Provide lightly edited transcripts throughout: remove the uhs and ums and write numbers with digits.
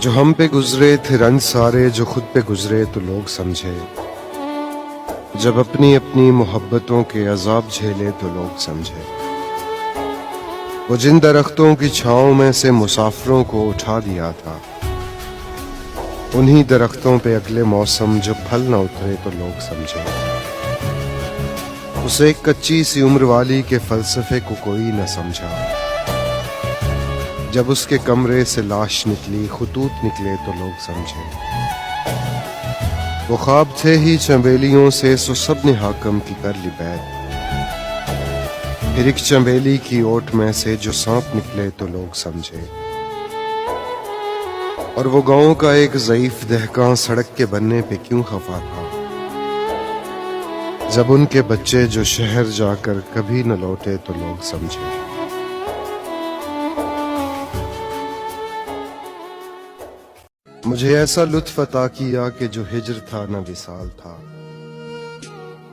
جو ہم پہ گزرے تھے رنج سارے، جو خود پہ گزرے تو لوگ سمجھے، جب اپنی اپنی محبتوں کے عذاب جھیلے تو لوگ سمجھے۔ وہ جن درختوں کی چھاؤں میں سے مسافروں کو اٹھا دیا تھا، انہی درختوں پہ اگلے موسم جب پھل نہ اترے تو لوگ سمجھے۔ اس ایک کچی سی عمر والی کے فلسفے کو کوئی نہ سمجھا، جب اس کے کمرے سے لاش نکلی، خطوط نکلے تو لوگ سمجھے۔ وہ خواب تھے ہی چنبیلیوں سے، سو سب نے حاکم کی کر لی بیعت۔ پھر ایک چنبیلی کی اوٹ میں سے جو سانپ نکلے تو لوگ سمجھے۔ اور وہ گاؤں کا ایک ضعیف دہقاں سڑک کے بننے پہ کیوں خفا تھا، جب ان کے بچے جو شہر جا کر کبھی نہ لوٹے تو لوگ سمجھے۔ مجھے ایسا لطف عطا کیا کہ جو ہجر تھا نہ وصال تھا،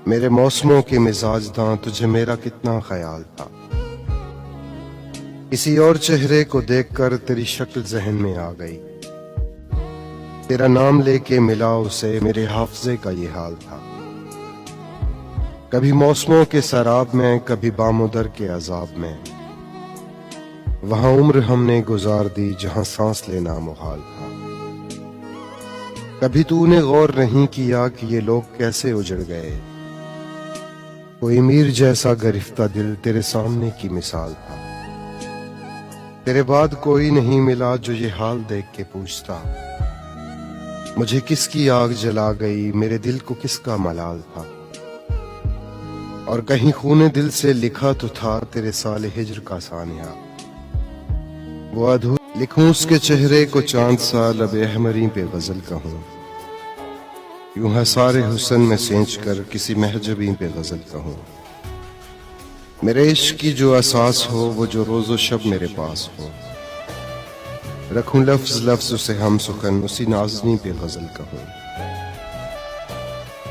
میرے موسموں کے مزاج داں تجھے میرا کتنا خیال تھا۔ کسی اور چہرے کو دیکھ کر تیری شکل ذہن میں آ گئی، تیرا نام لے کے ملا اسے، میرے حافظے کا یہ حال تھا۔ کبھی موسموں کے سراب میں، کبھی بامودر کے عذاب میں، وہاں عمر ہم نے گزار دی جہاں سانس لینا محال تھا۔ کبھی تو نے غور نہیں کیا کہ یہ لوگ کیسے اجڑ گئے، کوئی میر جیسا گرفتہ دل تیرے سامنے کی مثال تھا۔ تیرے بعد کوئی نہیں ملا جو یہ حال دیکھ کے پوچھتا، مجھے کس کی آگ جلا گئی، میرے دل کو کس کا ملال تھا۔ اور کہیں خون دل سے لکھا تو تھا تیرے سال ہجر کا سانحہ، وہ ادھور لکھوں اس کے چہرے کو چاند سا، لب احمری پہ غزل کہوں، یوں ہے سارے حسن میں سینچ کر کسی محجبی پہ غزل کہوں۔ میرے عشق کی جو اساس ہو، وہ جو روز و شب میرے پاس ہو، رکھوں لفظ لفظ اسے ہم سخن، اسی نازنی پہ غزل کہوں۔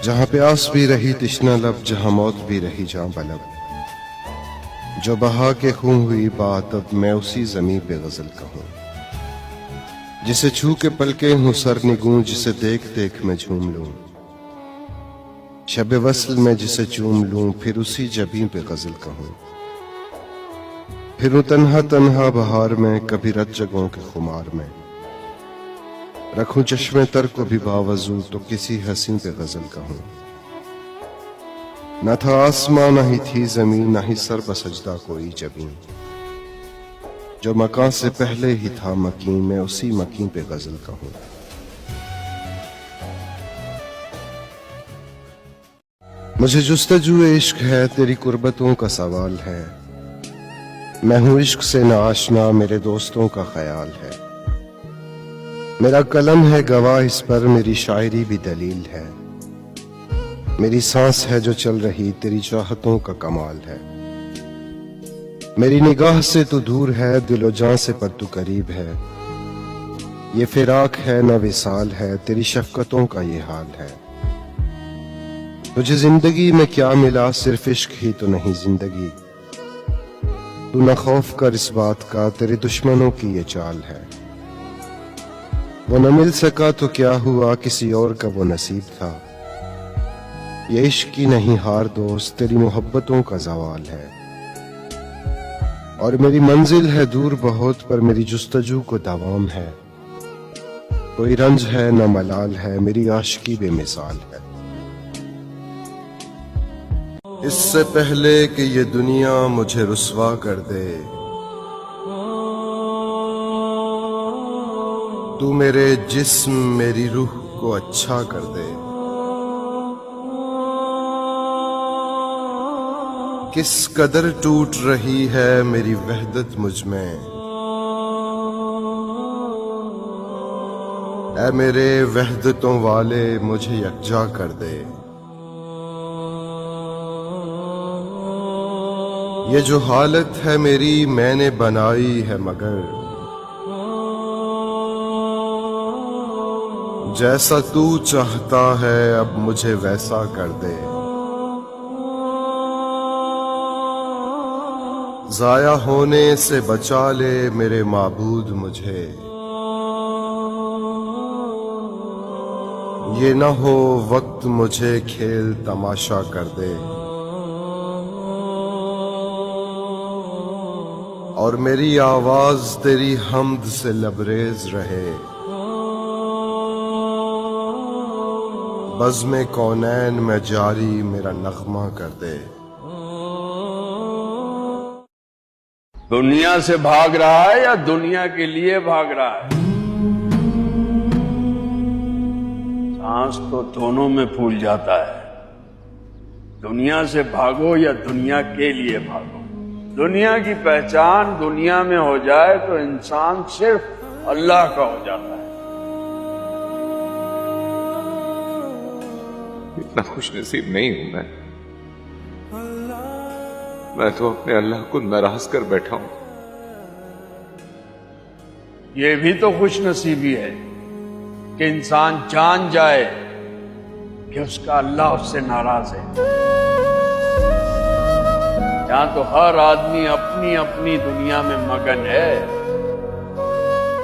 جہاں پیاس بھی رہی تشنہ لب، جہاں موت بھی رہی جاں بلب، جو بہا کے خون ہوئی بات اب میں اسی زمین پہ غزل کہوں۔ جسے چھو کے پلکیں ہوں سر نگوں، جسے دیکھ دیکھ میں جھوم لوں، شب وصل میں جسے چوم لوں، پھر اسی جبیں پہ غزل کہوں۔ پھروں تنہا تنہا بہار میں، کبھی رت جگوں کے خمار میں، رکھوں چشمے تر کو بھی باوضو تو کسی حسین پہ غزل کہوں۔ نہ تھا آسماں نہ ہی تھی زمین، نہ ہی سر بسجدہ کوئی جبیں، جو مکان سے پہلے ہی تھا مکین، میں اسی مکین پہ غزل کہوں۔ مجھے جستجو عشق ہے، تیری قربتوں کا سوال ہے، میں ہوں عشق سے نہ آشنا، میرے دوستوں کا خیال ہے۔ میرا قلم ہے گواہ اس پر، میری شاعری بھی دلیل ہے، میری سانس ہے جو چل رہی تیری چاہتوں کا کمال ہے۔ میری نگاہ سے تو دور ہے، دل و جاں سے پر تو قریب ہے، یہ فراق ہے نہ وصال ہے، تیری شفقتوں کا یہ حال ہے۔ تجھے زندگی میں کیا ملا، صرف عشق ہی تو نہیں زندگی، تو نہ خوف کر اس بات کا، تیرے دشمنوں کی یہ چال ہے۔ وہ نہ مل سکا تو کیا ہوا، کسی اور کا وہ نصیب تھا، یہ عشق کی نہیں ہار دوست، تیری محبتوں کا زوال ہے۔ اور میری منزل ہے دور بہت، پر میری جستجو کو دوام ہے، کوئی رنج ہے نہ ملال ہے، میری عاشقی بے مثال ہے۔ اس سے پہلے کہ یہ دنیا مجھے رسوا کر دے، تو میرے جسم میری روح کو اچھا کر دے۔ کس قدر ٹوٹ رہی ہے میری وحدت مجھ میں، اے میرے وحدتوں والے مجھے یکجا کر دے۔ یہ جو حالت ہے میری میں نے بنائی ہے، مگر جیسا تو چاہتا ہے اب مجھے ویسا کر دے۔ ضائع ہونے سے بچا لے میرے معبود مجھے، یہ نہ ہو وقت مجھے کھیل تماشا کر دے اور میری آواز تیری حمد سے لبریز رہے، بزم کونین میں جاری میرا نغمہ کر دے۔ دنیا سے بھاگ رہا ہے یا دنیا کے لیے بھاگ رہا ہے؟ سانس تو دونوں میں پھول جاتا ہے۔ دنیا سے بھاگو یا دنیا کے لیے بھاگو۔ دنیا کی پہچان دنیا میں ہو جائے تو انسان صرف اللہ کا ہو جاتا ہے۔ اتنا خوش نصیب نہیں ہوں میں تو اپنے اللہ کو ناراض کر بیٹھا ہوں۔ یہ بھی تو خوش نصیبی ہے کہ انسان جان جائے کہ اس کا اللہ اس سے ناراض ہے۔ یہاں تو ہر آدمی اپنی اپنی دنیا میں مگن ہے،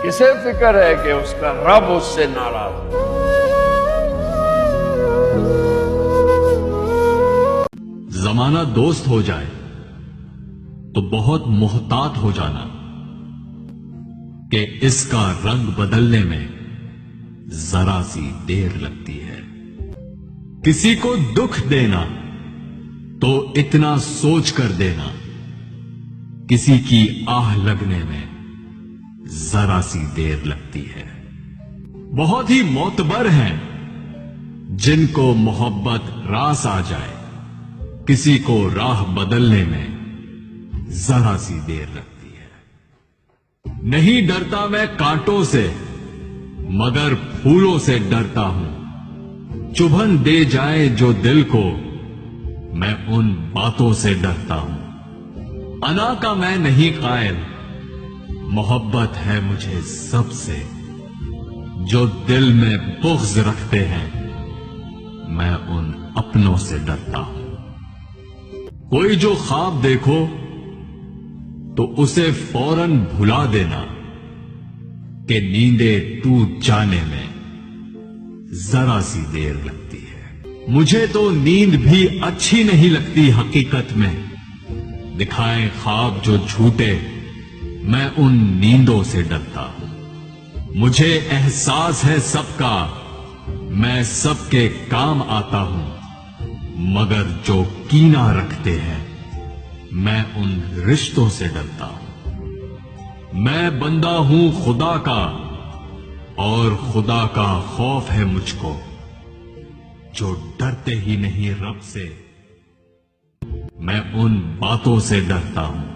کسے فکر ہے کہ اس کا رب اس سے ناراض ہے؟ زمانہ دوست ہو جائے تو بہت محتاط ہو جانا کہ اس کا رنگ بدلنے میں ذرا سی دیر لگتی ہے۔ کسی کو دکھ دینا تو اتنا سوچ کر دینا، کسی کی آہ لگنے میں ذرا سی دیر لگتی ہے۔ بہت ہی معتبر ہیں جن کو محبت راس آ جائے، کسی کو راہ بدلنے میں ذرا سی دیر لگتی ہے۔ نہیں ڈرتا میں کانٹوں سے مگر پھولوں سے ڈرتا ہوں، چبھن دے جائے جو دل کو میں ان باتوں سے ڈرتا ہوں۔ انا کا میں نہیں قائل، محبت ہے مجھے سب سے، جو دل میں بغض رکھتے ہیں میں ان اپنوں سے ڈرتا ہوں۔ کوئی جو خواب دیکھو تو اسے فوراً بھلا دینا کہ نیندیں ٹوٹ جانے میں ذرا سی دیر لگتی ہے۔ مجھے تو نیند بھی اچھی نہیں لگتی حقیقت میں، دکھائیں خواب جو جھوٹے میں ان نیندوں سے ڈرتا ہوں۔ مجھے احساس ہے سب کا، میں سب کے کام آتا ہوں، مگر جو کینہ رکھتے ہیں میں ان رشتوں سے ڈرتا ہوں۔ میں بندہ ہوں خدا کا اور خدا کا خوف ہے مجھ کو، جو ڈرتے ہی نہیں رب سے میں ان باتوں سے ڈرتا ہوں